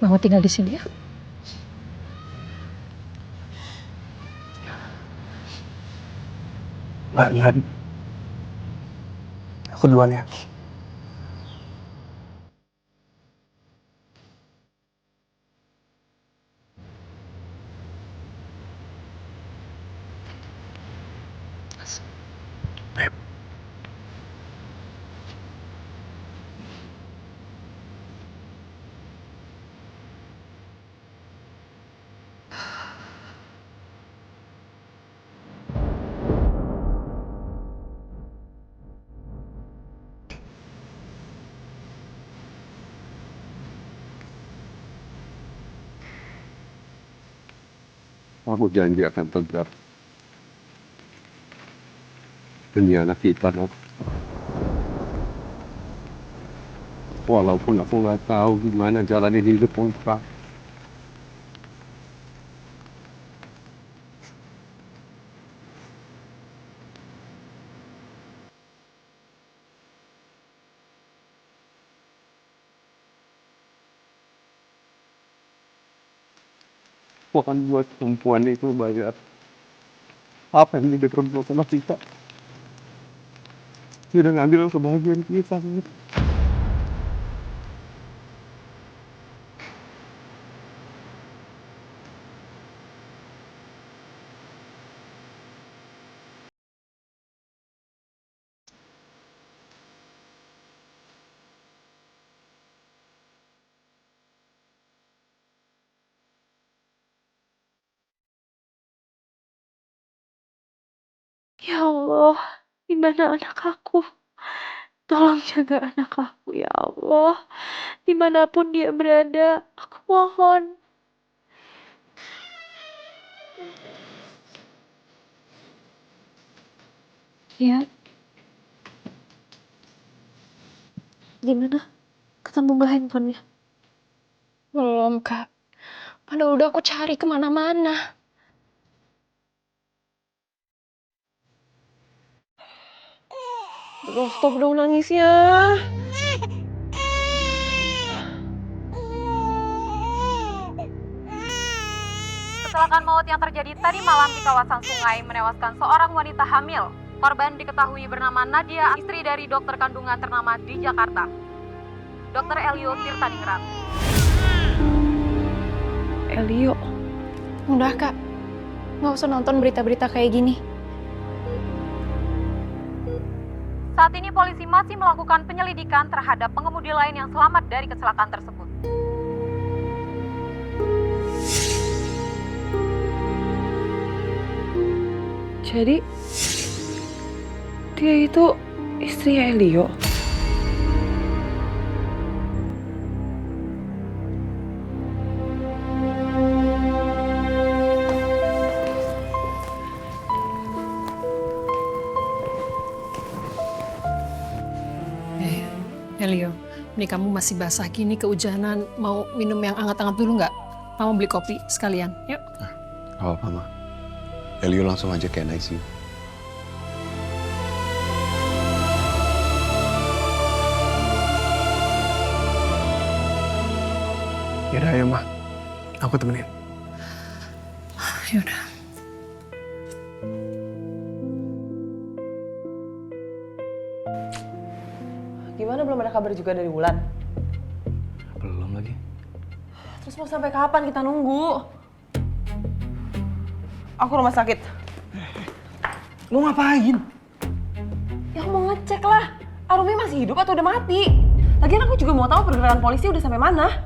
Mama tinggal di sini ya. Enggak. Aku duluan ya. Beb. Aku janji akan tegar demi anak kita, Nok. Walaupun aku nggak tahu gimana jalanin hidup kita. Aku akan buat perempuan itu bayar apa yang dia perbuat sama kita. Dia udah ngambil kebahagiaan kita. Ya Allah, di mana anak aku? Tolong jaga anak aku ya Allah. Dimanapun dia berada, aku mohon. Ya. Gimana? Ketemu gak handphonenya? Belum, Kak. Padahal udah aku cari kemana-mana. Aduh, stop dong nangisnya. Kecelakaan maut yang terjadi tadi malam di kawasan sungai menewaskan seorang wanita hamil. Korban diketahui bernama Nadia, istri dari dokter kandungan ternama di Jakarta, Dr. Elio Tirtaningrat. Elio. Udah, Kak. Nggak usah nonton berita-berita kayak gini. Saat ini polisi masih melakukan penyelidikan terhadap pengemudi lain yang selamat dari kecelakaan tersebut. Jadi, dia itu istri Elio. Elio, ini kamu masih basah gini kehujanan. Mau minum yang hangat-hangat dulu nggak? Mama beli kopi sekalian. Yuk. Oh, Mama. Elio langsung aja ke ICU. Yaudah, ayo, Ma. Aku temenin. Yaudah. Gimana, belum ada kabar juga dari Wulan? Belum lagi. Terus mau sampai kapan kita nunggu? Aku rumah sakit. Lu ngapain? Ya aku mau ngecek lah. Arumi masih hidup atau udah mati? Lagian aku juga mau tahu pergerakan polisi udah sampai mana.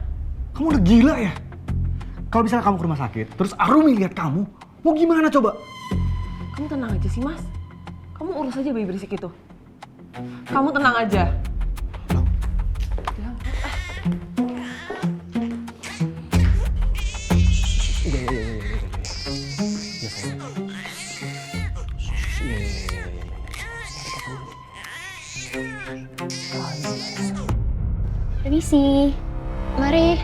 Kamu udah gila ya? Kalau misalnya kamu ke rumah sakit, terus Arumi lihat kamu, mau gimana coba? Kamu tenang aja sih, Mas. Kamu urus aja bayi berisik itu. Kamu tenang aja. Permisi. Mari.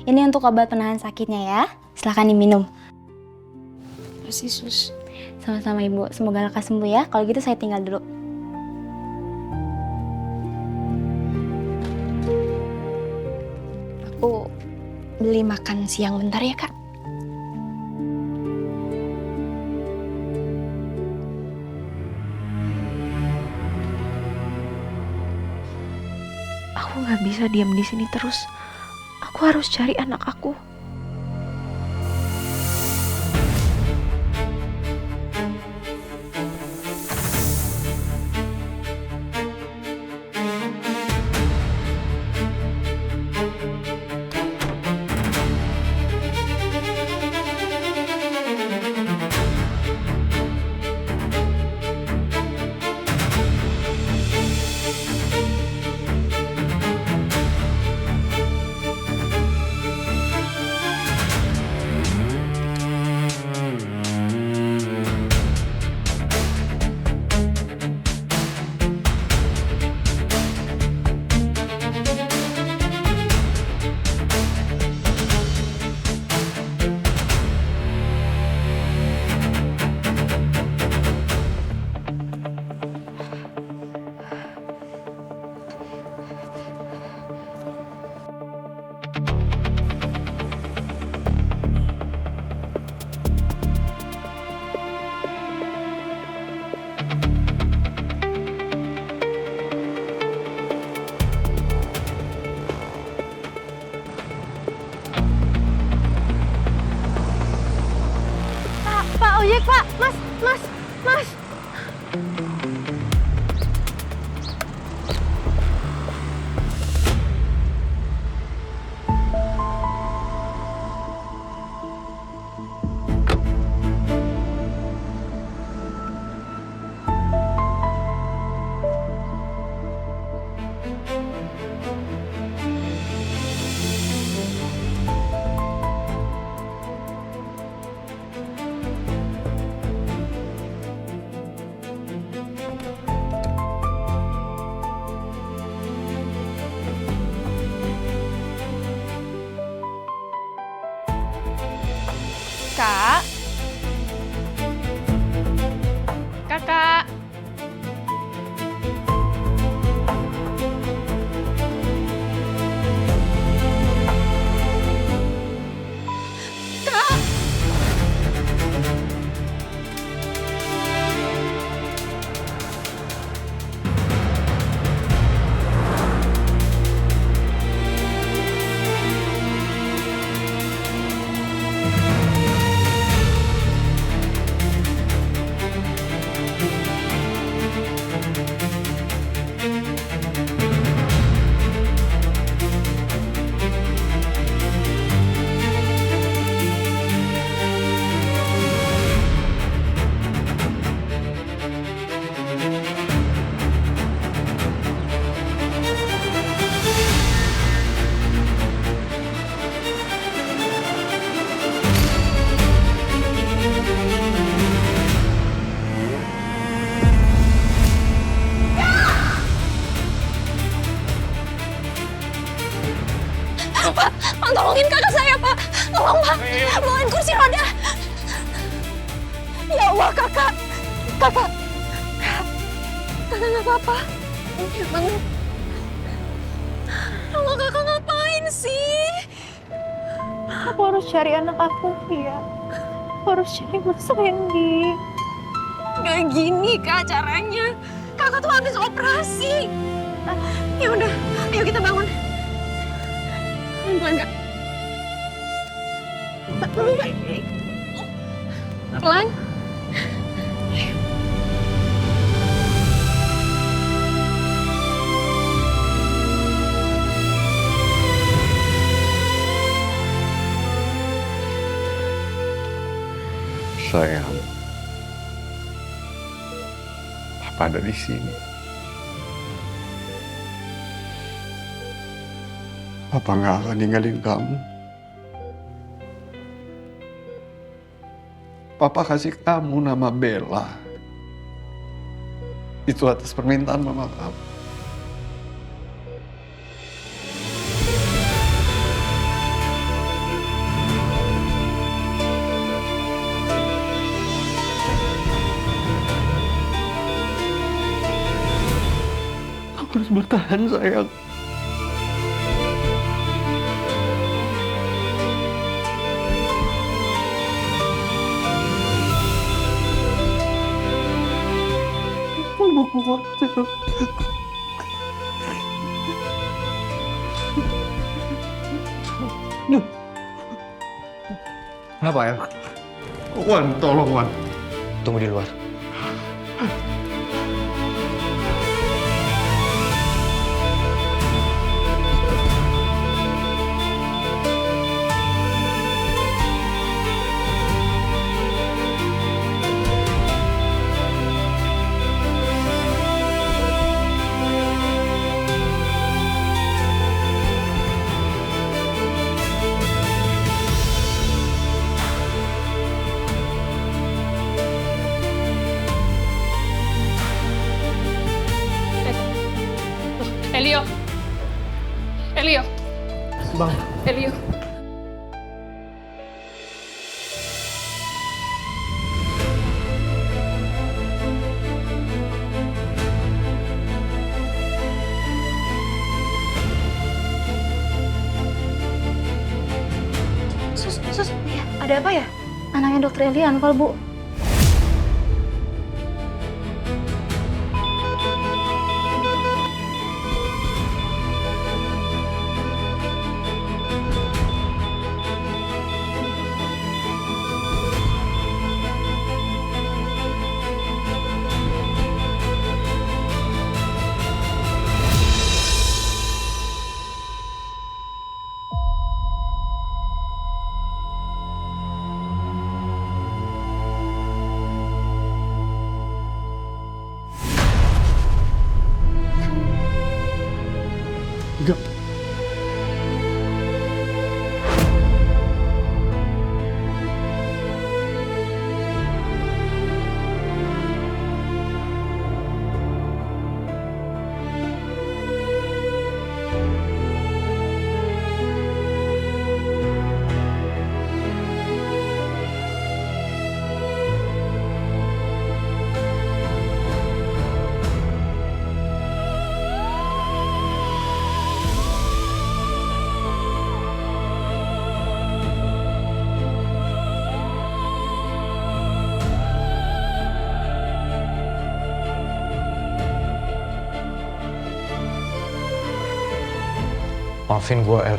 Ini untuk obat penahan sakitnya ya. Silahkan diminum. Masih sus. Sama-sama Ibu. Semoga lekas sembuh ya. Kalau gitu saya tinggal dulu. Aku beli makan siang bentar ya, Kak. Aku nggak bisa diam di sini terus. Aku harus cari anak aku. Pak ojek, Pak. Mas. Kak. Kakak. Pak, tolongin kakak saya, Pak. Tolong, Pak. Bawain kursi roda. Ya Allah, kakak. Kakak nggak apa-apa. Bangun. Allah, kakak ngapain sih? Aku harus cari anak aku, ya. Aku harus cari Mas Randy. Gak gini, Kak, caranya. Kakak tuh habis operasi. Ya udah, ayo kita bangun. Pelan, Kak. Pelan. Sayang, Papa ada di sini. Papa nggak akan ninggalin kamu. Papa kasih kamu nama Bella. Itu atas permintaan mama kamu. Kamu harus bertahan, sayang. mau kuat, Cel. Kenapa ya? Wan, tolong Wan. Tunggu di luar. Elio. Elio. Bang, Elio. Sus, ya, ada apa ya? Anaknya dokter Eli Anfal, Bu. enggak. Maafin gue, El.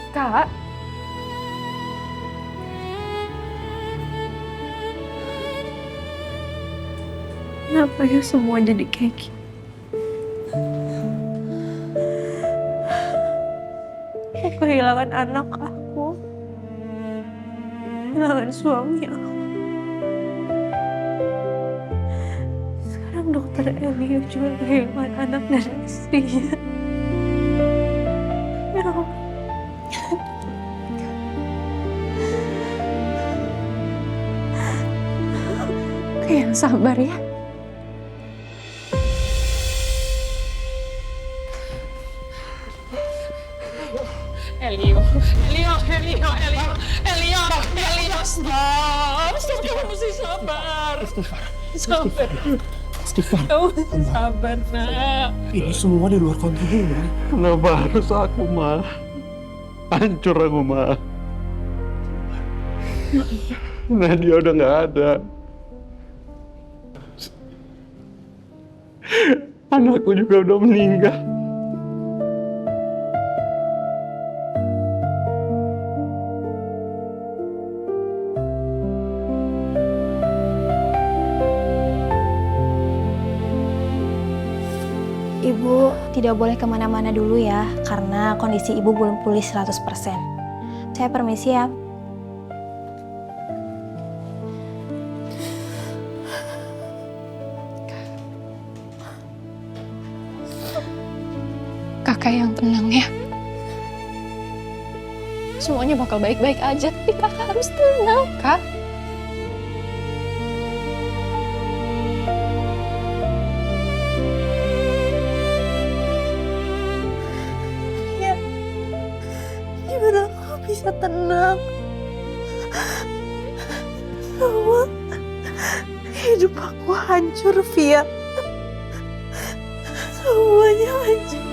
Kak, kenapa ya semua jadi kayak gini? Aku kehilangan anak aku, kehilangan suami aku. Sekarang dokter Elio juga kehilangan anak dan istrinya. Ya Allah. Yang sabar ya. Elio. Elio. Elio, stop. Kamu mesti sabar. Sabar. Istighfar. Kamu mesti sabar, nak. Ini semua di luar kontrol, Ma. Kenapa harus aku, Ma? Hancur aku, Ma. Nadia udah nggak ada. Anakku juga udah meninggal. Ibu tidak boleh kemana-mana dulu ya, karena kondisi ibu belum pulih 100%. Saya permisi ya. Kakak yang tenang ya. Semuanya bakal baik-baik aja, tapi kakak harus tenang, Kak. Gimana aku bisa tenang? Semua hidup aku hancur, Via. Semuanya hancur.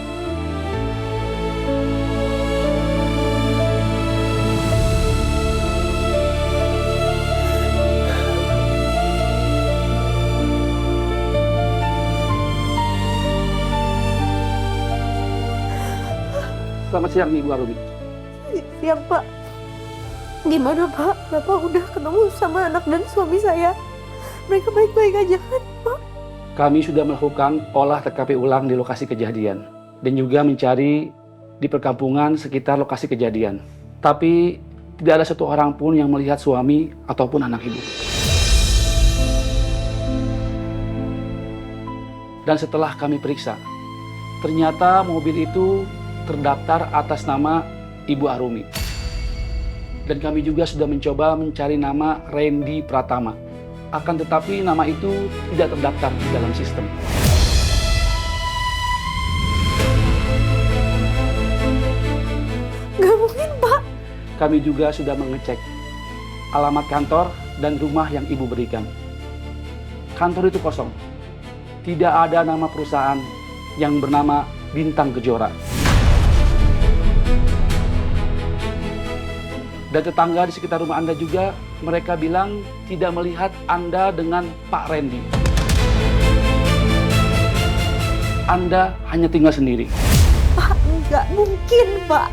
Selamat siang, Ibu Arumi. Ya, Pak. Gimana, Pak? Bapak udah ketemu sama anak dan suami saya. Mereka baik-baik aja kan, Pak? Kami sudah melakukan olah TKP ulang di lokasi kejadian dan juga mencari di perkampungan sekitar lokasi kejadian. Tapi tidak ada satu orang pun yang melihat suami ataupun anak Ibu. Dan setelah kami periksa, ternyata mobil itu terdaftar atas nama Ibu Arumi. Dan kami juga sudah mencoba mencari nama Randy Pratama. Akan tetapi nama itu tidak terdaftar di dalam sistem. Gak mungkin, Pak. Kami juga sudah mengecek alamat kantor dan rumah yang Ibu berikan. Kantor itu kosong. Tidak ada nama perusahaan yang bernama Bintang Kejora. Dan tetangga di sekitar rumah Anda juga, mereka bilang tidak melihat Anda dengan Pak Randy. Anda hanya tinggal sendiri. Pak, nggak mungkin, Pak.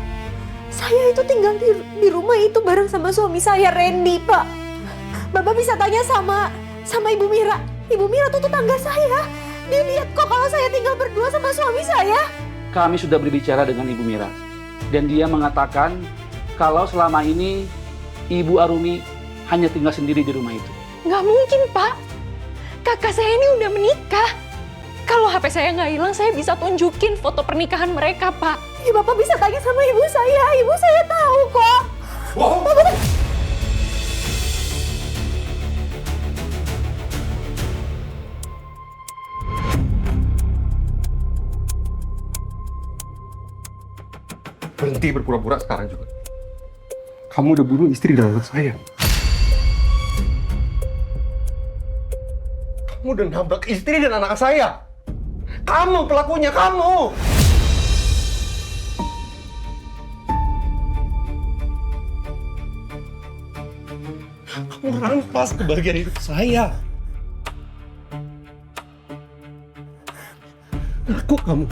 Saya itu tinggal di rumah itu bareng sama suami saya, Randy, Pak. Bapak bisa tanya sama Ibu Mira. Ibu Mira tuh tetangga saya. Dia lihat kok kalau saya tinggal berdua sama suami saya. Kami sudah berbicara dengan Ibu Mira. Dan dia mengatakan kalau selama ini Ibu Arumi hanya tinggal sendiri di rumah itu. Nggak mungkin, Pak. Kakak saya ini udah menikah. Kalau HP saya nggak hilang, saya bisa tunjukin foto pernikahan mereka, Pak. Ya, Bapak bisa tanya sama ibu saya. Ibu saya tahu kok. Bapak... Berhenti berpura-pura sekarang juga. Kamu udah bunuh istri dan anak saya. Kamu udah nabrak istri dan anak saya. Kamu pelakunya, kamu. Kamu rampas kebahagiaan hidup saya. Aku kamu.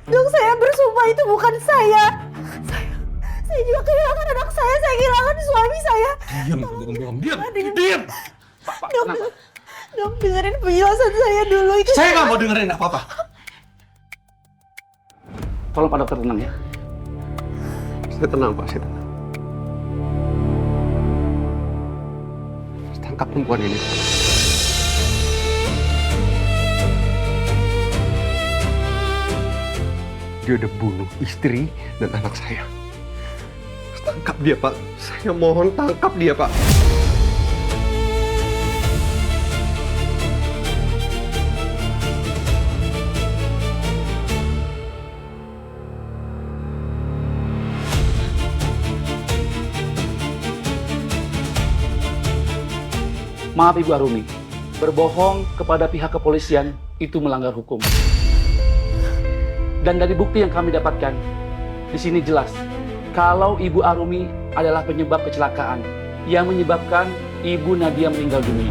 Dok, saya bersumpah itu bukan saya. Saya juga kehilangan anak saya kehilangan suami saya. Diam. Diam. Pak, Dok, kenapa? dok, dengerin penjelasan saya dulu itu. Saya nggak mau dengerin apa-apa. Tolong Pak Dokter tenang ya. Saya tenang, Pak. Saya tenang. Tangkap perempuan ini. Dia udah bunuh istri dan anak saya. Tangkap dia, Pak. Saya mohon tangkap dia, Pak. Maaf Ibu Arumi, berbohong kepada pihak kepolisian itu melanggar hukum. Dan dari bukti yang kami dapatkan, di sini jelas kalau Ibu Arumi adalah penyebab kecelakaan yang menyebabkan Ibu Nadia meninggal dunia.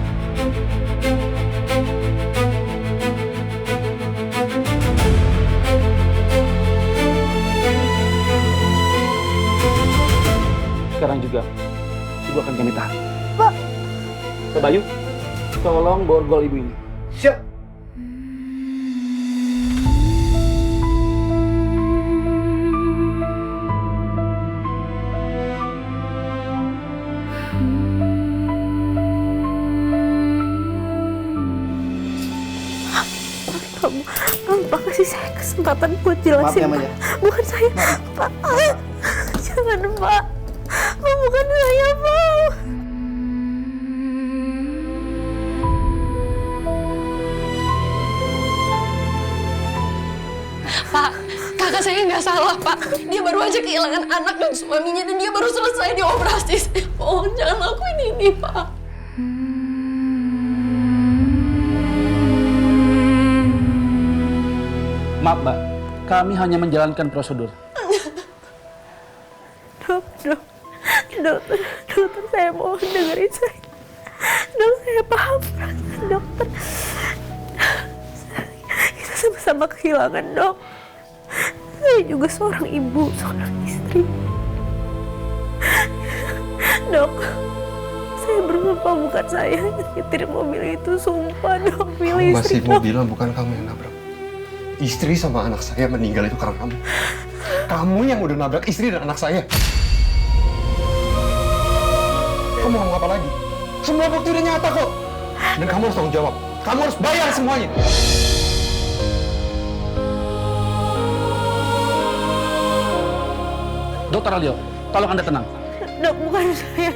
Sekarang juga, Ibu akan kami tahan. Pak. Pak Bayu, tolong borgol Ibu ini. Siap. Pak kasih saya kesempatan buat jelasin. Maaf ya, Pak. Bukan saya, Pak. Jangan, Pak. Pak, bukan saya, Pak. Pak, kakak saya nggak salah, Pak. Dia baru aja kehilangan anak dan suaminya, dan dia baru selesai dioperasi. Saya mohon jangan lakuin ini, Pak. Maaf Mbak, kami hanya menjalankan prosedur. Dokter, saya mohon dengerin saya. Dok, saya paham perasaan dokter. Kita sama-sama kehilangan, Dok. Saya juga seorang ibu, seorang istri. Dok, saya bersumpah bukan saya yang nyetir mobil itu. Sumpah, Dok, pilih Kamu istri, masih mau Dok. bilang bukan kamu yang nabrak. Istri sama anak saya meninggal itu karena kamu. Kamu yang udah nabrak istri dan anak saya. Kamu ngomong apa lagi? Semua bukti udah nyata kok. Dan kamu harus tanggung jawab. Kamu harus bayar semuanya. Dokter Alio, tolong Anda tenang. Dok, bukan saya.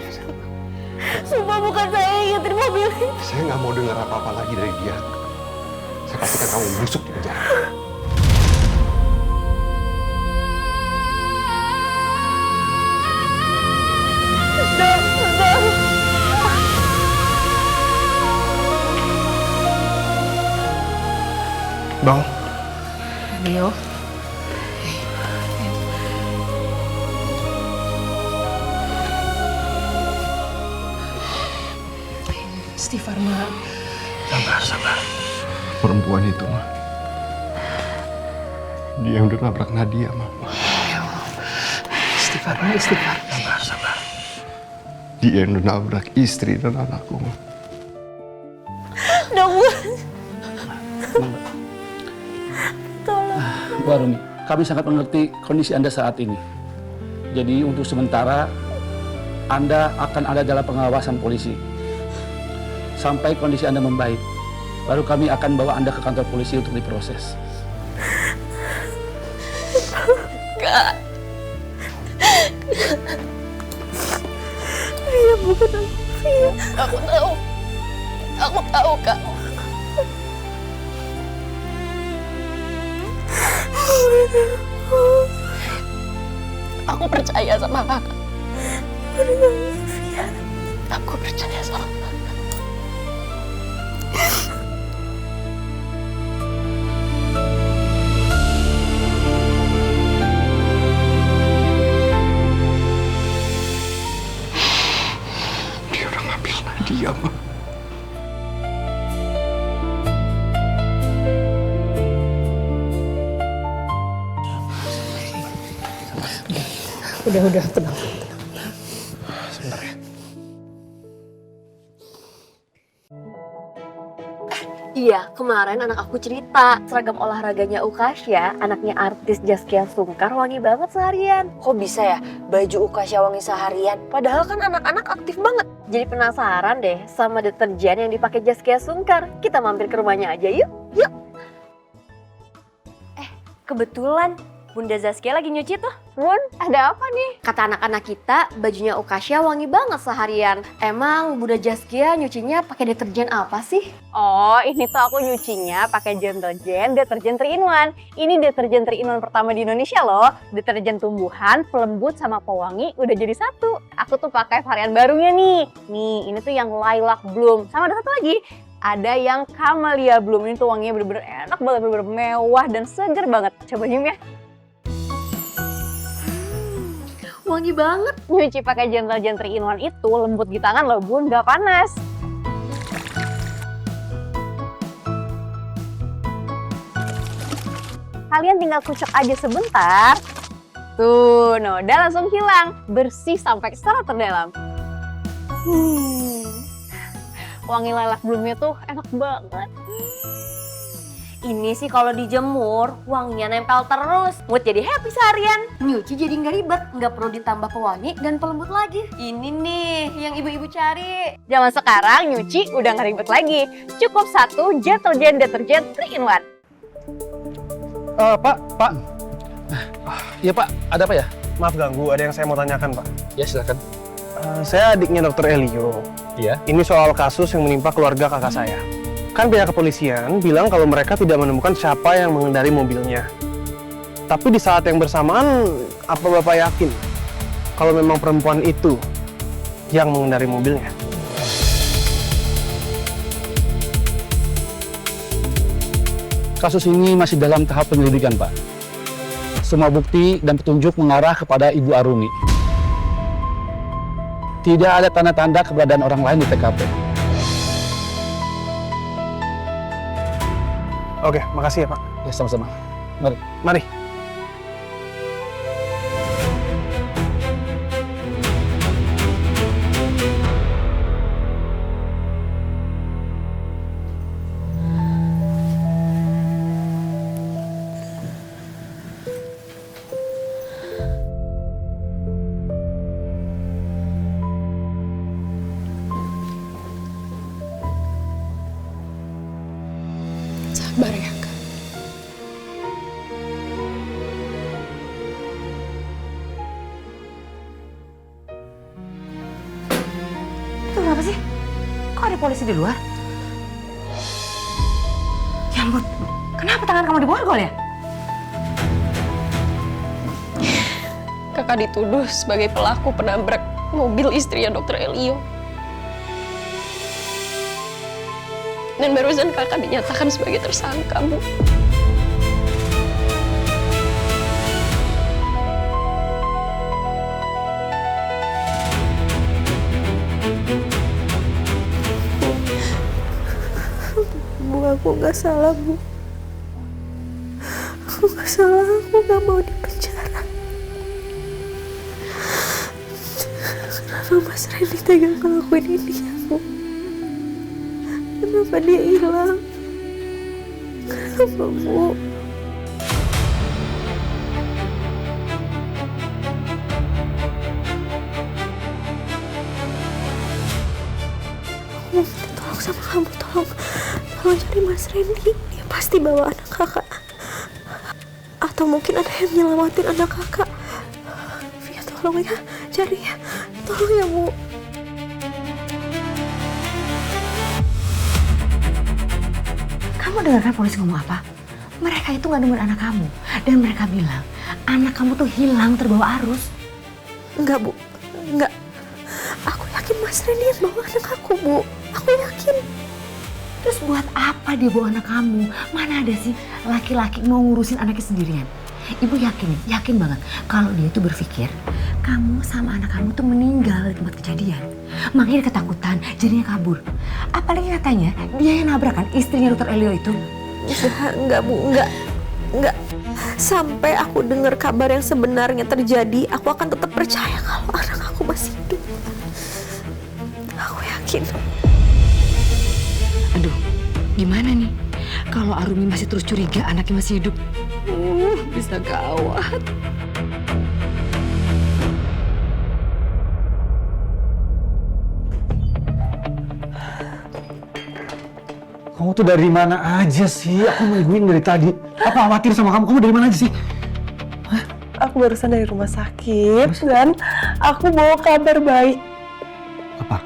Sumpah bukan saya yang nyetir mobil itu. Saya nggak mau dengar apa-apa lagi dari dia. Saya pastikan kamu busuk di penjara. Bang, Leo. Istighfar, Ma. sabar. Perempuan itu, mah. Dia yang udah nabrak Nadia, mah. Istighfar, Ma. Istighfar. Sabar. Dia yang udah nabrak istri dan anakku, mah. Dok, Bu Arumi, kami sangat mengerti kondisi Anda saat ini. Jadi untuk sementara, Anda akan ada dalam pengawasan polisi. Sampai kondisi Anda membaik, baru kami akan bawa Anda ke kantor polisi untuk diproses. Enggak. Iya, bukan aku. Iya. Aku tahu. Aku tahu, Kak. Aku percaya sama Kakak. Aku percaya sama Kakak. Dia udah ngambil Nadia, mah. Udah, tenang. Sebentar ya. Iya, kemarin anak aku cerita seragam olahraganya Ukasya, anaknya artis Zaskia Sungkar, wangi banget seharian. Kok bisa ya baju Ukasya wangi seharian? Padahal kan anak-anak aktif banget. Jadi penasaran deh sama deterjen yang dipakai Zaskia Sungkar. Kita mampir ke rumahnya aja yuk. Kebetulan Bunda Zaskia lagi nyuci tuh. Bun, ada apa nih? Kata anak-anak kita, bajunya Ukasya wangi banget seharian. Emang Bunda Jaskia nyucinya pakai deterjen apa sih? Oh, ini tuh aku nyucinya pakai deterjen 3-in-1. Ini deterjen 3-in-1 pertama di Indonesia loh. Deterjen tumbuhan, pelembut, sama pewangi udah jadi satu. Aku tuh pakai varian barunya nih. Nih, ini tuh yang lilac bloom. Sama ada satu lagi. Ada yang camellia bloom. Ini tuh wanginya bener-bener enak banget, bener-bener mewah dan seger banget. Coba nyium ya. Wangi banget. Nyuci pakai deterjen 3-in-1 itu lembut di tangan loh Bun, gak panas. Kalian tinggal kucek aja sebentar. Tuh, noda langsung hilang. Bersih sampai serat terdalam. Wangi lilac bloomnya tuh enak banget. Ini sih kalau dijemur, wanginya nempel terus. Mood jadi happy seharian. Nyuci jadi nggak ribet, nggak perlu ditambah pewangi dan pelembut lagi. Ini nih yang ibu-ibu cari. Zaman sekarang nyuci udah nggak ribet lagi. Cukup satu deterjen 3-in-1. Pak. Iya Pak, ada apa ya? Maaf ganggu, ada yang saya mau tanyakan, Pak. Ya silakan. Saya adiknya Dr. Elio. Iya. Ini soal kasus yang menimpa keluarga kakak saya. Kan pihak kepolisian bilang kalau mereka tidak menemukan siapa yang mengendari mobilnya. Tapi di saat yang bersamaan, apa Bapak yakin kalau memang perempuan itu yang mengendari mobilnya? Kasus ini masih dalam tahap penyelidikan Pak. Semua bukti dan petunjuk mengarah kepada Ibu Arumi. Tidak ada tanda-tanda keberadaan orang lain di TKP. Oke, makasih ya Pak. Ya sama-sama. Mari. Mari. Sabar ya, Kak. Itu kenapa sih? Kok ada polisi di luar? Ya ampun, kenapa tangan kamu diborgol ya? Kakak dituduh sebagai pelaku penabrak mobil istrinya Dr. Elio. Dan barusan kakak dinyatakan sebagai tersangka, Bu. Bu, aku nggak salah, Bu. Aku nggak salah, aku nggak mau di penjara. Kenapa Mas Randy tega ngelakuin ini ya, Bu? Kenapa dia hilang? Kenapa, Bu? Aku mau minta tolong sama kamu, tolong cari Mas Randy. Dia pasti bawa anak kakak. Atau mungkin ada yang nyelamatin anak kakak. Via, tolong ya, cari ya. Tolong ya, Bu. Kamu dengar kan polisi ngomong apa? Mereka itu nggak nemuin anak kamu. Dan mereka bilang, anak kamu tuh hilang terbawa arus. Enggak, Bu. Enggak. Aku yakin Mas Randy yang bawa anak aku, Bu. Aku yakin. Terus buat apa dia bawa anak kamu? Mana ada sih laki-laki mau ngurusin anaknya sendirian? Ibu yakin banget kalau dia tuh berpikir kamu sama anak kamu tuh meninggal di tempat kejadian. Makanya dia ketakutan, jadinya kabur. Apalagi katanya dia yang nabrak kan istrinya Dr. Elio itu. Enggak, Bu. Enggak. Sampai aku dengar kabar yang sebenarnya terjadi, aku akan tetap percaya kalau anak aku masih hidup. Aku yakin. Aduh, gimana nih? Kalau Arumi masih terus curiga anaknya masih hidup, bisa gawat. Kamu tuh dari mana aja sih? Aku nungguin dari tadi. Aku khawatir sama kamu. Kamu dari mana aja sih? aku barusan dari rumah sakit dan aku bawa kabar baik. Apa?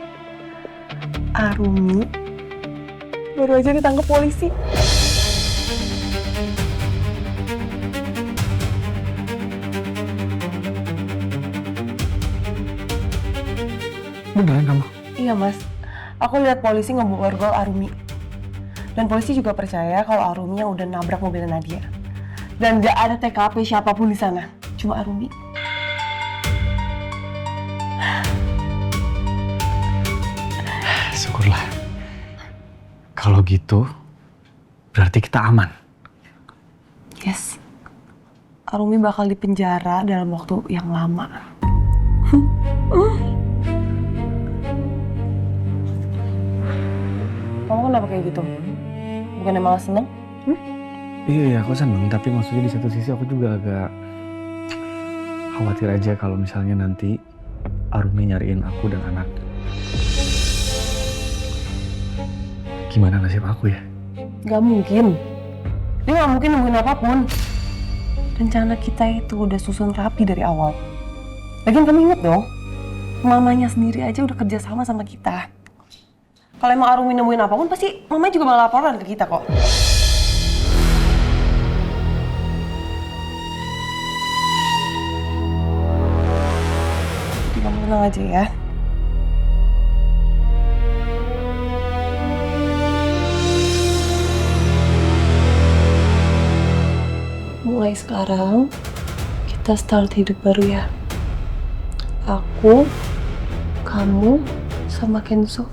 Arumi baru aja ditangkap polisi. Beneran kamu? Iya mas, aku lihat polisi ngeborgol Arumi. Dan polisi juga percaya kalau Arumi yang udah nabrak mobil Nadia. Dan gak ada TKP siapapun di sana, cuma Arumi. Syukurlah. Kalau gitu, berarti kita aman. Yes, Arumi bakal dipenjara dalam waktu yang lama. Kamu kenapa kayak gitu? Bukannya malah seneng? Iya, aku seneng. Tapi maksudnya di satu sisi aku juga agak khawatir aja kalau misalnya nanti Arumi nyariin aku dan anak. Gimana nasib aku ya? Gak mungkin. Dia gak mungkin nemuin apapun. Rencana kita itu udah susun rapi dari awal. Lagian kamu inget dong, mamanya sendiri aja udah kerja sama kita. Kalau emang Arumi nemuin apapun, pasti mamanya juga bakal laporan ke kita kok. Jadi kamu tenang aja ya. Mulai sekarang, kita start hidup baru ya. Aku, kamu, sama Kenzo.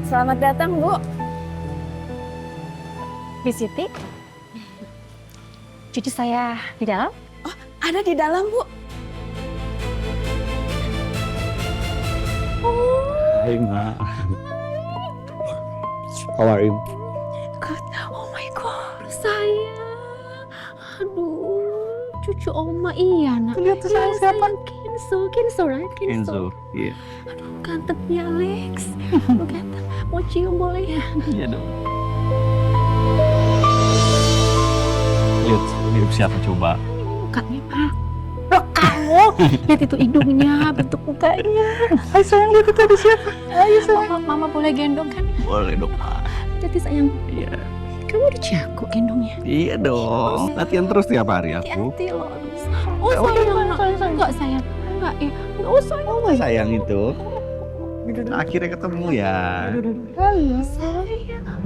Selamat datang, Bu. Di Siti, cucu saya di dalam. Oh, ada di dalam, Bu. Hai, Ma. How are you? Good. Oh my God, sayang. Aduh, cucu Oma iya, nak. Lihat tuh sayang siapa? Kenzo, right? Enzo, iya. Aduh, gantengnya Alex. Lu ganteng. Mau cium boleh ya? Iya dong. Lihat, mirip siapa coba? Mukanya, Pak. Loh, kamu? Lihat itu hidungnya, bentuk mukanya. Hai sayang, lihat itu ada siapa? Ayo sayang. Mama boleh gendong kan? Boleh dong, Ma. Jadi sayang, Iya. kamu udah jago gendongnya. Iya dong. Latihan terus tiap hari aku. Hati-hati loh. Oh sayang, enggak sayang. Enggak ya. Enggak usah. Oh, sayang itu. Akhirnya ketemu ya. Halo sayang.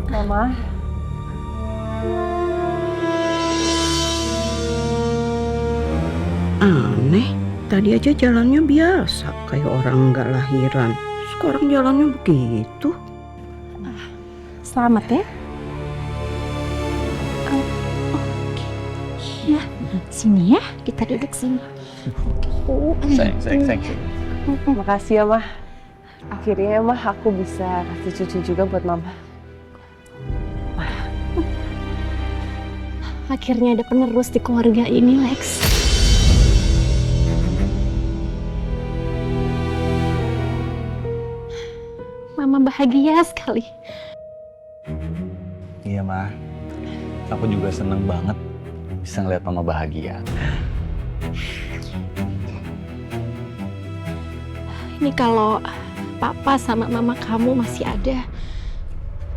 Mama. Aneh, tadi aja jalannya biasa, kayak orang nggak lahiran. Sekarang jalannya begitu. Selamat ya. Ya, sini ya. Kita duduk sini. Sayang. Makasih ya, Mah. Akhirnya, Mah, aku bisa kasih cucu juga buat Mama. Akhirnya ada penerus di keluarga ini, Lex. Mama bahagia sekali. Iya, Ma. Aku juga seneng banget bisa ngeliat Mama bahagia. Ini kalau Papa sama Mama kamu masih ada,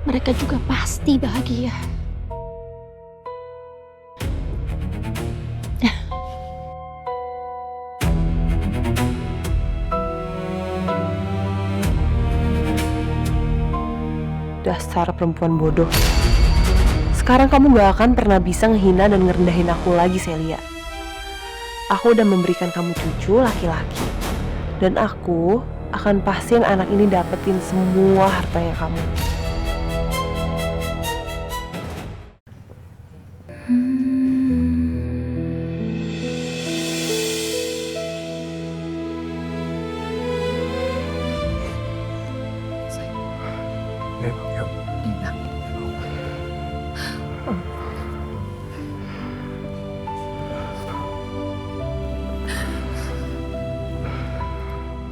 mereka juga pasti bahagia. Dasar perempuan bodoh. Sekarang kamu gak akan pernah bisa ngehina dan ngerendahin aku lagi, Celia. Aku udah memberikan kamu cucu laki-laki. Dan aku akan pastiin anak ini dapetin semua hartanya kamu. Oke, yuk. Iya.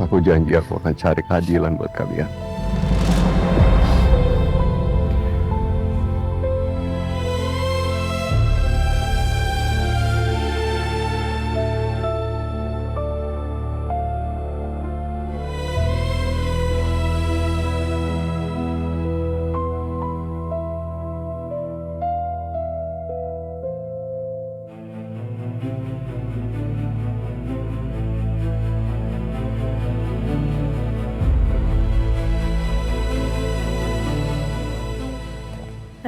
Aku janji aku akan cari keadilan buat kalian.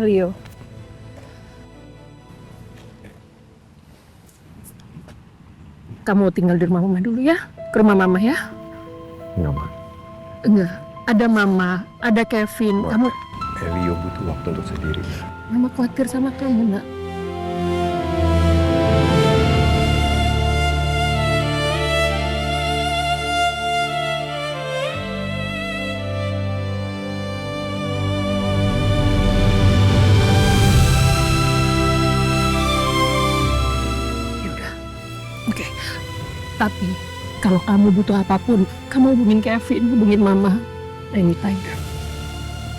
Leo. Kamu tinggal di rumah mama dulu ya? Ke rumah mama ya? Enggak, Ma. Enggak. Ada mama, ada Kevin. Kamu, Elio butuh waktu untuk sendiri. mama khawatir sama kamu, nak. Oke, tapi kalau kamu butuh apapun, kamu hubungin Kevin, hubungin mama, anytime.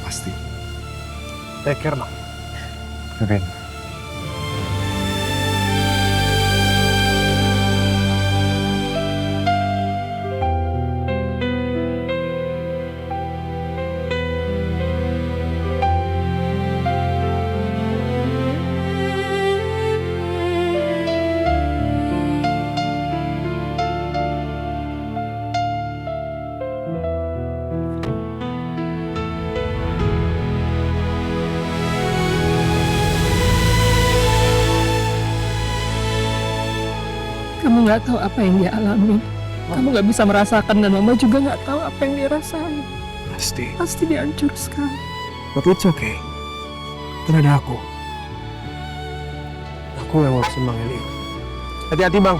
Pasti. Take care, Bang. Kevin. Kamu nggak tahu apa yang dia alami. Kamu nggak bisa merasakan dan mama juga nggak tahu apa yang dia rasain. Pasti. Pasti dia hancur sekali. Tapi it's okay. Kan ada aku. Aku yang ngurusin Bang Elio. Hati-hati, Bang.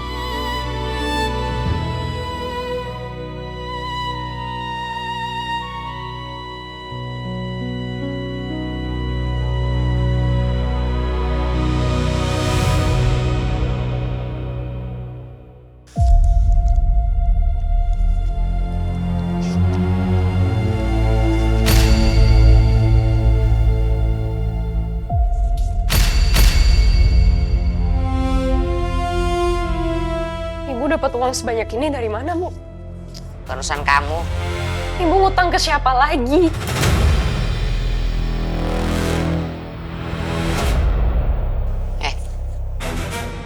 Ibu dapat uang sebanyak ini dari mana, Bu? Urusan kamu. Ibu ngutang ke siapa lagi?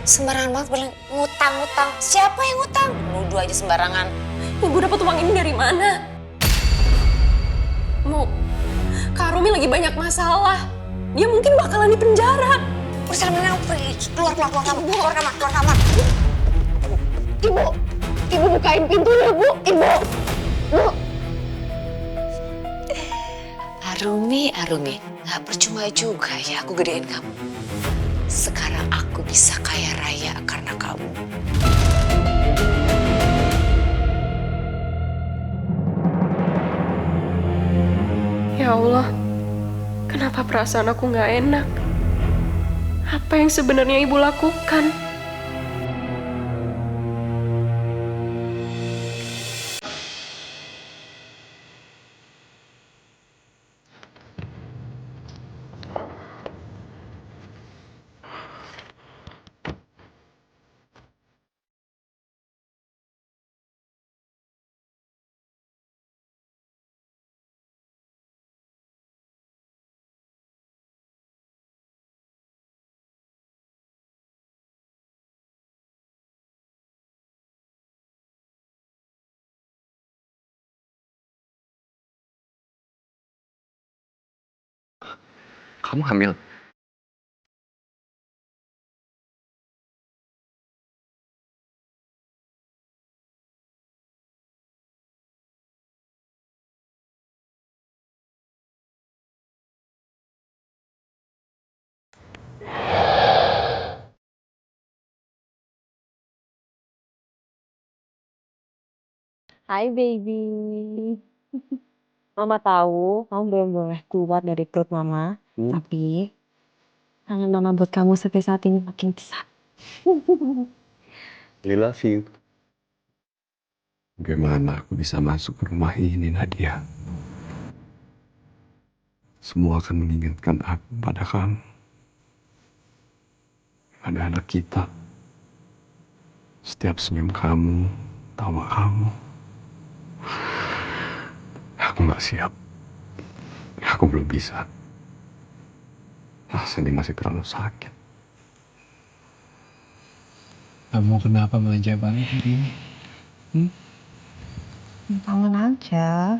Sembarangan banget bilang ngutang-ngutang. Siapa yang ngutang? Nuduh aja sembarangan. Ibu dapat uang ini dari mana? Mu, Kak Rumi lagi banyak masalah. Dia mungkin bakalan di penjara. Urusan mana? Keluar kamar. Keluar kamar. Ibu bukain pintunya, Bu. Ibu. Arumi. Gak percuma juga ya aku gedein kamu. Sekarang aku bisa kaya raya karena kamu. Ya Allah, kenapa perasaan aku nggak enak? Apa yang sebenarnya Ibu lakukan? Kamu hamil? Hai baby. Mama tahu kamu belum boleh keluar dari perut Mama, tapi kangen Mama buat kamu sampai saat ini makin besar. I love you. Bagaimana aku bisa masuk ke rumah ini, Nadia? Semua akan mengingatkan aku pada kamu. Pada anak kita. Setiap senyum kamu, tawa kamu. Aku gak siap. Aku belum bisa. Rasanya masih terlalu sakit. Kamu kenapa manja banget hari ini? Kangen aja.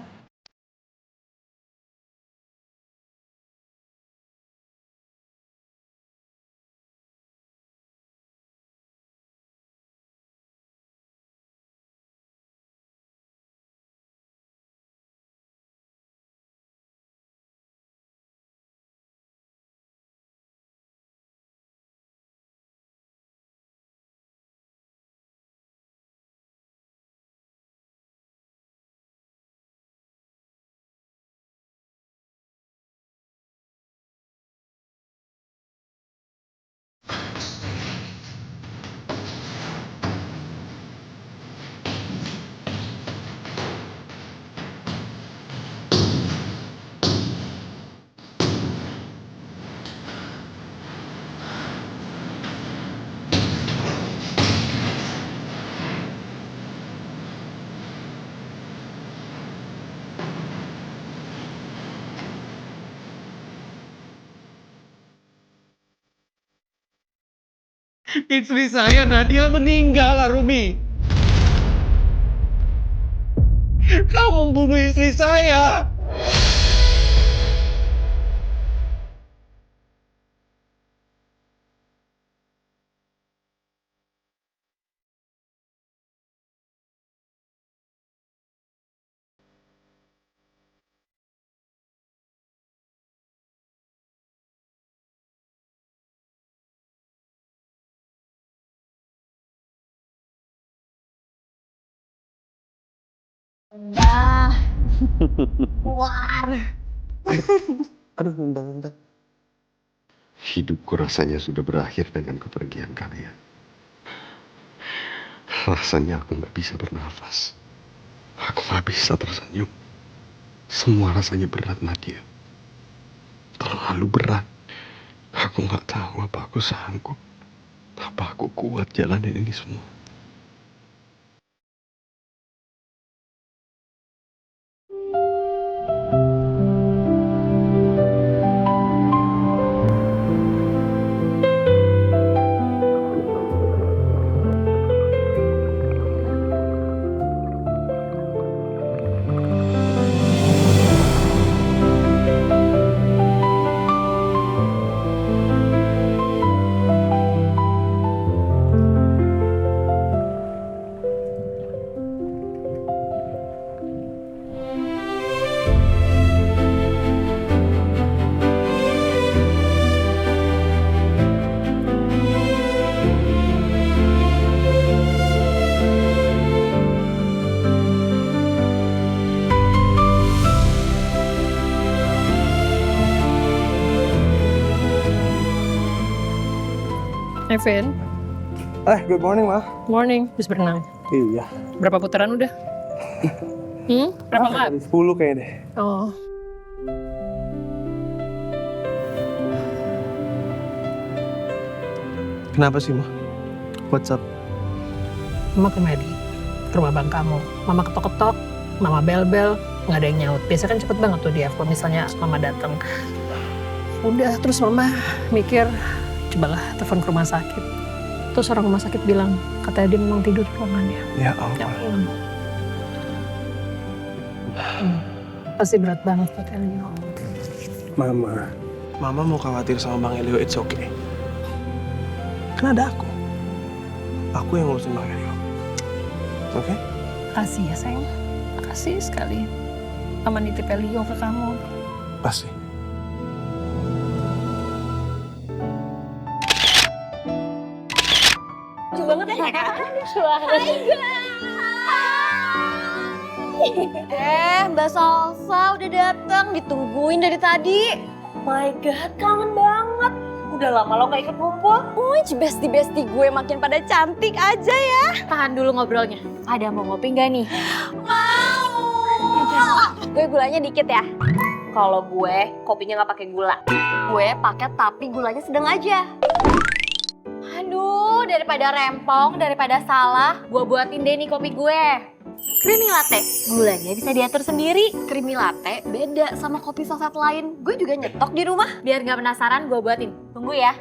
Istri saya Nadia meninggal, Arumi. Kamu membunuh istri saya. Aduh, bentar. Hidupku rasanya sudah berakhir dengan kepergian kalian. Rasanya aku gak bisa bernafas. Aku gak bisa tersenyum. Semua rasanya berat, Nadia. Terlalu berat. Aku gak tahu apa aku sanggup. Apa aku kuat jalanin ini semua. Evan, Good morning, Ma. morning. Habis berenang. Iya. Berapa putaran udah? Berapa lap? 10 kayaknya deh. Oh, Kenapa sih, Ma? What's up? Mama ke Medi, ke rumah bang kamu. Mama ketok-ketok, Mama bel-bel, nggak ada yang nyaut. Biasa kan cepet banget tuh dia kalau misalnya Mama datang. Udah, terus Mama mikir, cobalah telepon ke rumah sakit. Terus orang rumah sakit bilang, katanya dia memang tidur di ruangannya. Ya Nggak Allah. pulang. Pasti berat banget buat Elio. Mama mau khawatir sama Bang Elio, it's okay. Kan ada aku. Aku yang ngurusin Bang Elio. Oke? Makasih ya sayang, makasih sekali. Mama nitip Elio ke kamu. Pasti. Lucu banget ya. Lucu banget. Mbak Salsa udah datang, ditungguin dari tadi. My God, kangen banget. Udah lama lo gak ikut ngumpul. Bestie-bestie gue makin pada cantik aja ya. Tahan dulu ngobrolnya. Ada mau ngopi nggak nih? Gue gulanya dikit ya. Kalau gue kopinya nggak pakai gula. Gue pakai tapi gulanya sedang aja. Aduh, daripada rempong, daripada salah, gue buatin deh nih kopi gue. Creamy latte, gulanya bisa diatur sendiri. Creamy latte beda sama kopi saset lain. Gue juga nyetok di rumah. Biar nggak penasaran, gue buatin. Tunggu ya.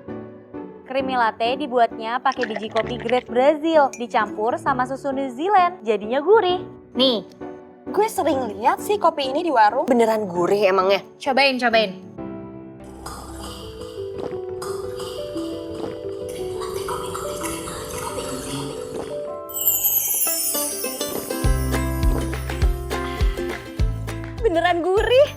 Creamy latte dibuatnya pakai biji kopi grade Brazil, dicampur sama susu New Zealand, jadinya gurih. Nih, Gue sering lihat sih kopi ini di warung. Beneran gurih emangnya. cobain. Beneran gurih.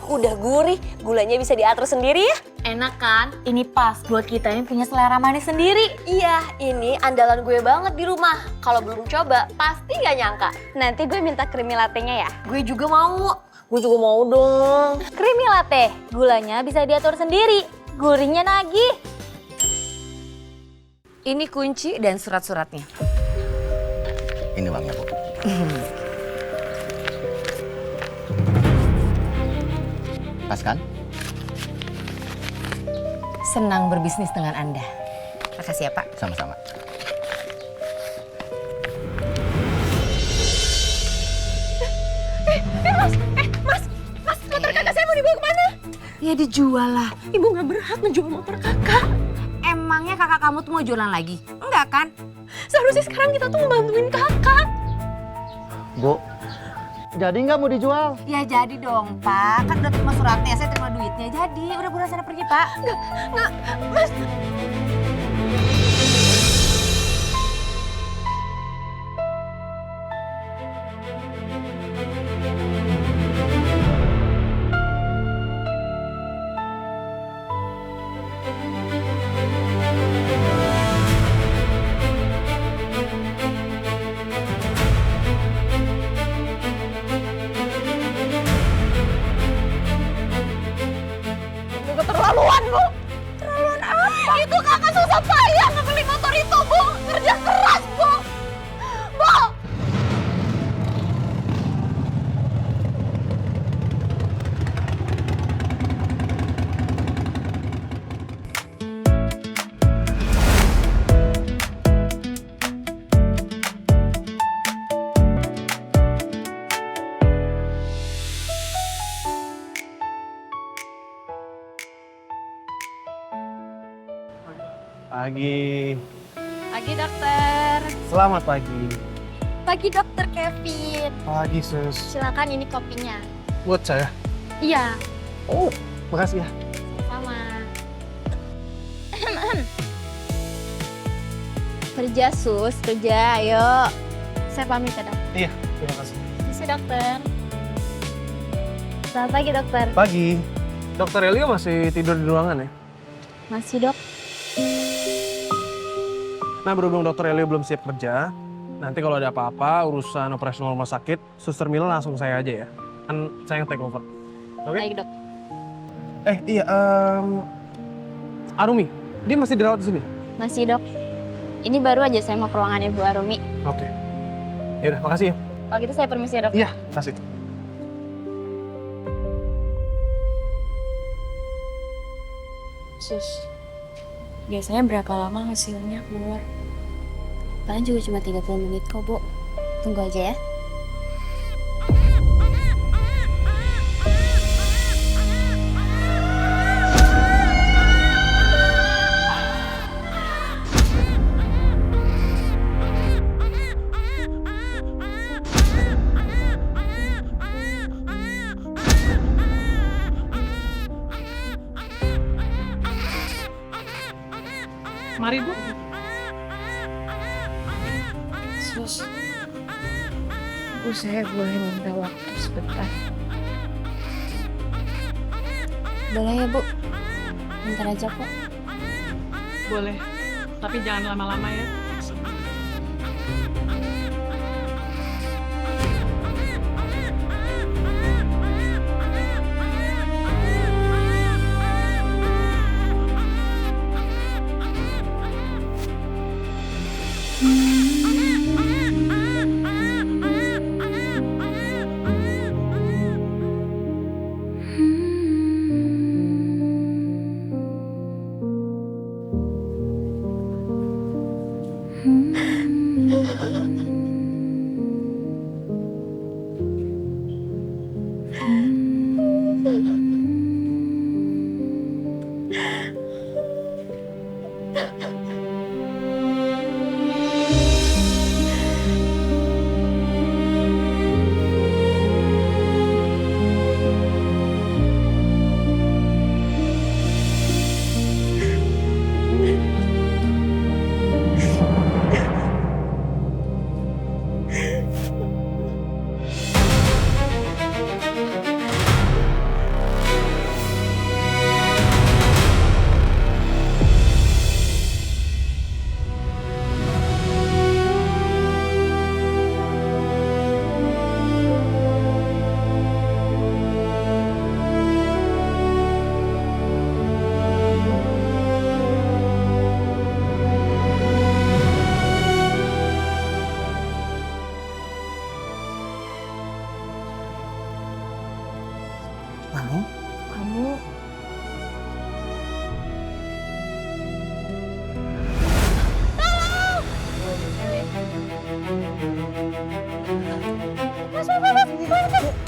Udah gurih, gulanya bisa diatur sendiri ya. Enak kan? Ini pas buat kita yang punya selera manis sendiri. Iya, ini andalan gue banget di rumah. Kalau belum coba, pasti gak nyangka. Nanti gue minta creamy latte-nya ya. Gue juga mau. Gue juga mau dong. Creamy latte, gulanya bisa diatur sendiri. Gurihnya nagih. Ini kunci dan surat-suratnya. Ini uangnya, Bu. Pas kan? Senang berbisnis dengan Anda. Makasih ya, Pak. Sama-sama. Mas, motor kakak saya mau dibawa kemana? Ya dijual lah. Ibu nggak berhak menjual motor kakak. Emangnya kakak kamu tuh mau jualan lagi? Enggak kan? Seharusnya sekarang kita tuh ngebantuin kakak. Bu, jadi nggak mau dijual? Ya jadi dong, Pak. Kan udah terima suratnya, saya terima duitnya. Jadi, udah buruan sana pergi, Pak. Nggak, Mas. Keterlaluan, Bu. Keterlaluan apa? Itu kakak susah payah ngebeli motor itu, Bu. Kerja keras, Bu. Bu. Pagi. Pagi dokter. Selamat pagi. Pagi dokter Kevin. Pagi, Sus. Silakan ini kopinya. Buat saya? Iya, Oh, makasih ya. sama. Kerja sus, kerja ayo. Saya pamit ya dok. Iya, terima kasih. Misi dokter. Selamat pagi dokter. Pagi. Dokter Elio masih tidur di ruangan ya? Masih dok. Nah, berhubung Dokter Elio belum siap kerja, nanti kalau ada apa-apa, urusan operasional rumah sakit, Suster Mila langsung saya aja ya. Kan saya yang take over. Oke? Baik dok. Iya, Arumi, dia masih dirawat di sini? Masih dok. Ini baru aja saya mau ke ruangan Ibu Arumi. Oke. Yaudah, makasih ya. Kalau gitu saya permisi ya dok. Iya, makasih. Sus, biasanya berapa lama hasilnya keluar? Paling juga cuma 30 menit kok Bu. Tunggu aja ya. Mari Bu. Sus, Bu saya boleh minta waktu sebentar? Boleh ya Bu. Bentar aja kok. Boleh, tapi jangan lama-lama ya. Kamu? Kamu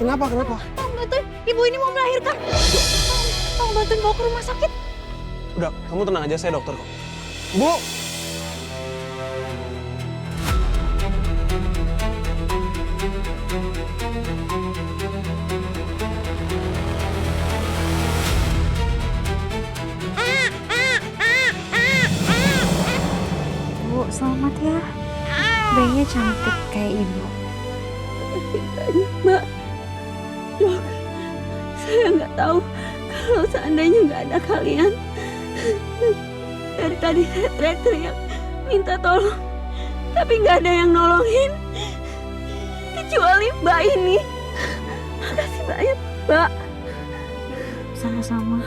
Kenapa? tolong bantuin, ibu ini mau melahirkan. Tolong bantuin bawa ke rumah sakit. Udah, kamu tenang aja, saya dokter kok. Bu! Bu, selamat ya. Bayinya cantik kayak ibu. Mbak, dok, saya nggak tahu kalau seandainya nggak ada kalian. Dari tadi saya teriak-teriak minta tolong, tapi nggak ada yang nolongin. Kecuali Mbak ini. Makasih banyak, Mbak. Sama-sama.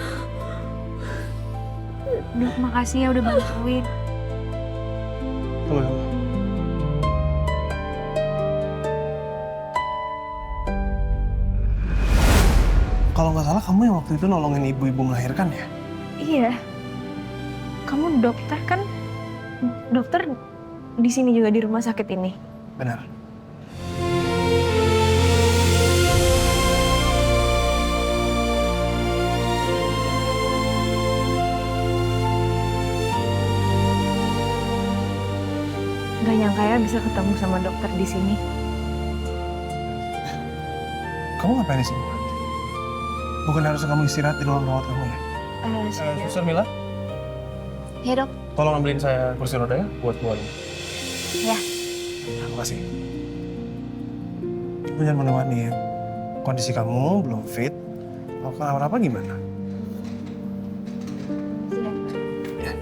Dok, makasih ya udah bantuin. Sama-sama. Kalau nggak salah kamu yang waktu itu nolongin ibu-ibu melahirkan ya? Iya. Kamu dokter kan? Dokter di sini juga di rumah sakit ini. Benar. Gak nyangka ya bisa ketemu sama dokter di sini. Kamu ngapain di sini? Bukan harusnya kamu istirahat di ruang rawat kamu ya? Suster Mila, Ya dok. tolong ambilin saya kursi roda ya buat keluar. Ya. Terima kasih. Kamu jangan menemani. Kondisi kamu belum fit. Kalau kenapa-napa gimana? Ya.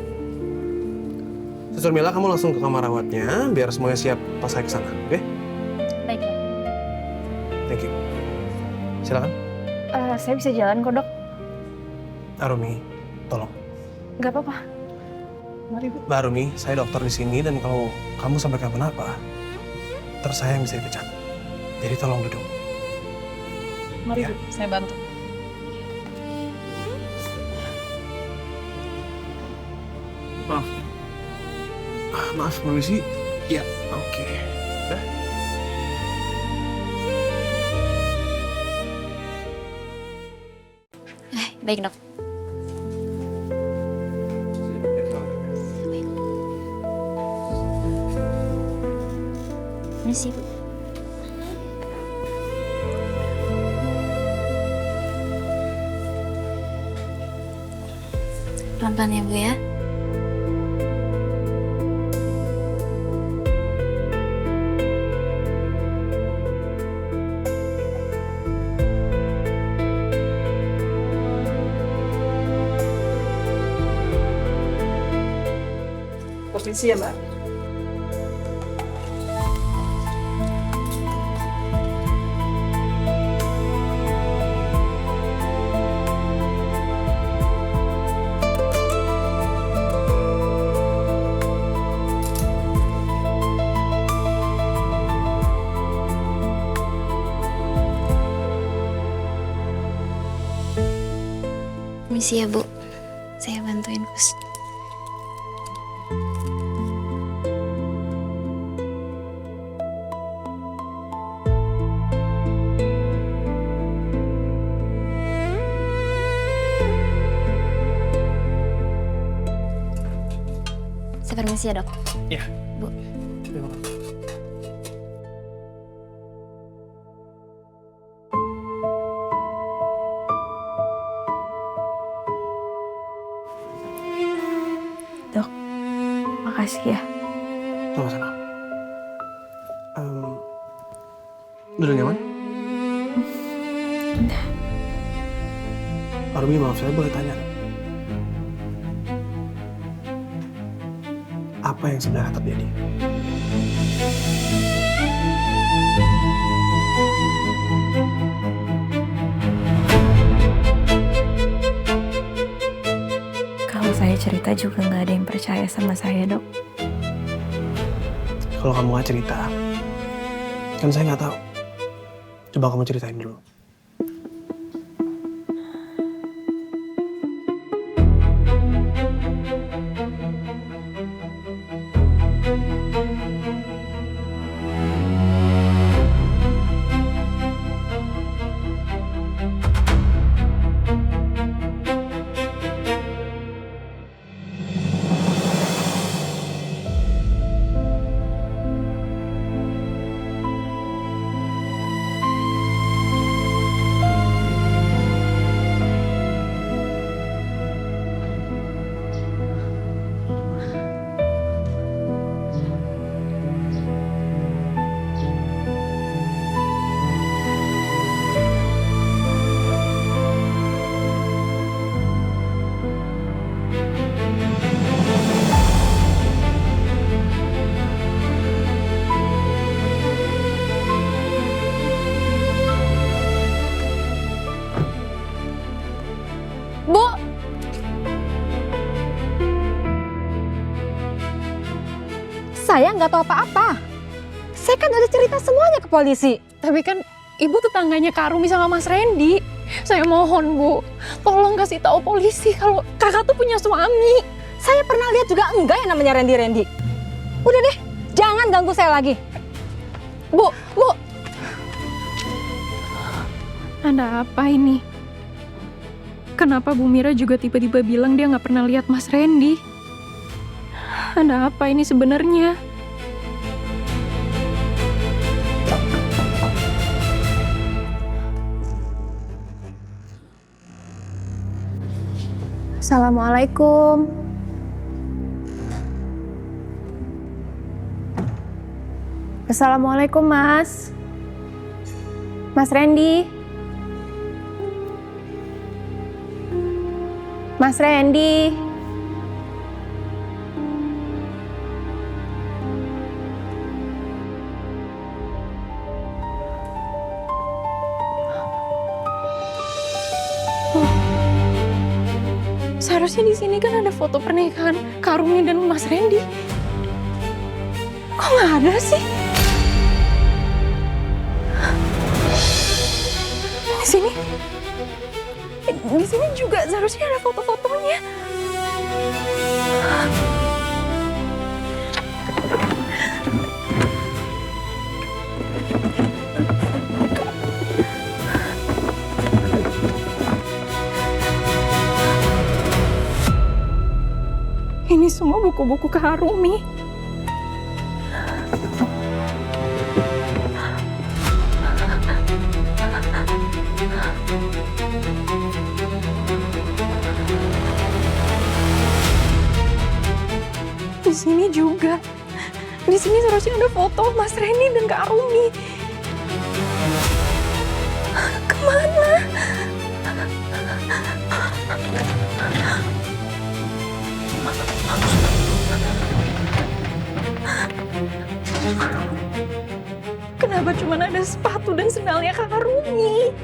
Suster Mila, kamu langsung ke kamar rawatnya biar semuanya siap pas saya kesana, oke? Baik. Thank you. Silakan. Saya bisa jalan kok dok. Arumi, tolong. Gak apa-apa. Mbak Arumi, saya dokter di sini dan kalau kamu sampai kenapa-napa, terus saya yang bisa dipecat. Jadi tolong duduk. Mari, Ya. Bu, saya bantu. Maaf. Maaf, permisi. Ya, oke. Udah. Baik dok. Permisi Bu. Pelan-pelan ya Bu ya. Posisi ya, Mbak. Permisi ya Bu. Saya bantuin Gus. Saya permisi ya dok. Iya. Bu. Terima kasih. Dok, makasih ya. Sama-sama. Udah nyaman? Udah. Arumi, maaf saya boleh tanya. Apa yang sebenarnya terjadi? Kalau saya cerita juga nggak ada yang percaya sama saya dok. Kalau kamu nggak cerita, kan saya nggak tahu. Coba kamu ceritain dulu. saya nggak tahu apa-apa. Saya kan udah cerita semuanya ke polisi. Tapi kan ibu tetangganya Kak Rumi sama Mas Randy. Saya mohon Bu, tolong kasih tahu polisi kalau kakak tuh punya suami. Saya pernah lihat juga enggak yang namanya Randy. Udah deh, jangan ganggu saya lagi. Bu. Ada apa ini? Kenapa Bu Mira juga tiba-tiba bilang dia nggak pernah lihat Mas Randy? Ada apa ini sebenarnya? Assalamualaikum. Assalamualaikum, Mas. Mas Randy. Mas Randy. Seharusnya di sini kan ada foto pernikahan Kak Rumi dan Mas Randy. Kok nggak ada sih? Di sini juga seharusnya ada foto-fotonya. Ini semua buku-buku Kak Rumi. Di sini juga. Di sini seharusnya ada foto Mas Randy dan Kak Rumi. Kemana? Kenapa cuma ada sepatu dan sendalnya Kak Rumi?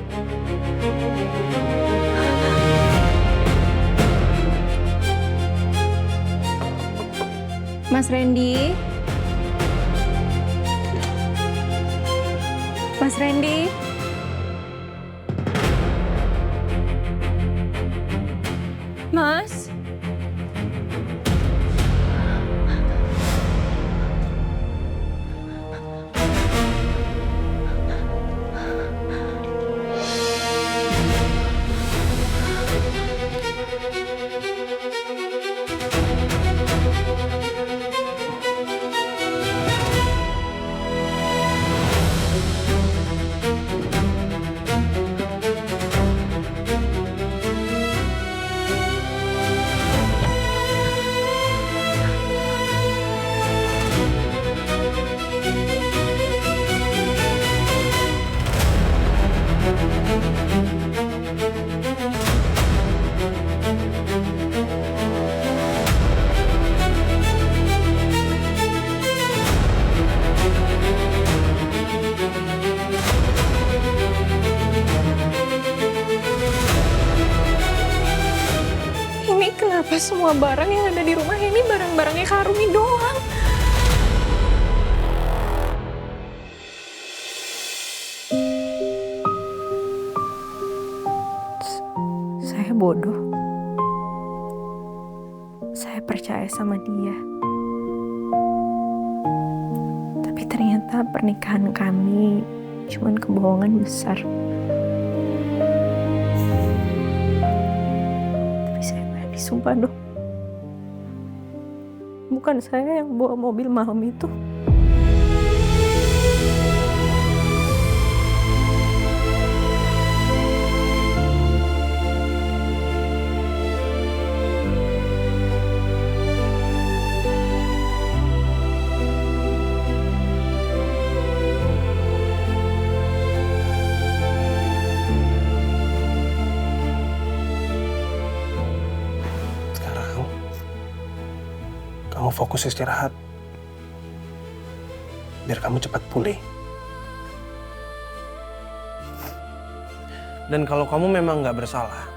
Mas Randy. Mas Randy. Mas? Kenapa semua barang yang ada di rumah ini barang-barangnya Kak Rumi doang? Saya bodoh. Saya percaya sama dia. Tapi ternyata pernikahan kami cuman kebohongan besar. Sumpah dong, bukan saya yang bawa mobil malam itu. Kamu fokus istirahat, biar kamu cepat pulih. Dan kalau kamu memang nggak bersalah,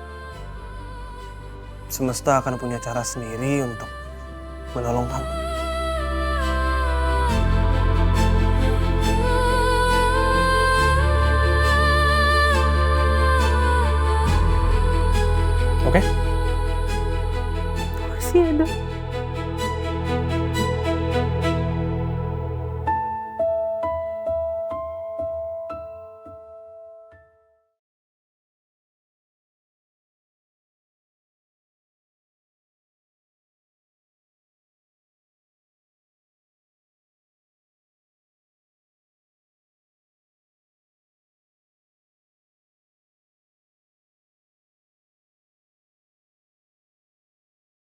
semesta akan punya cara sendiri untuk menolong kamu. oke?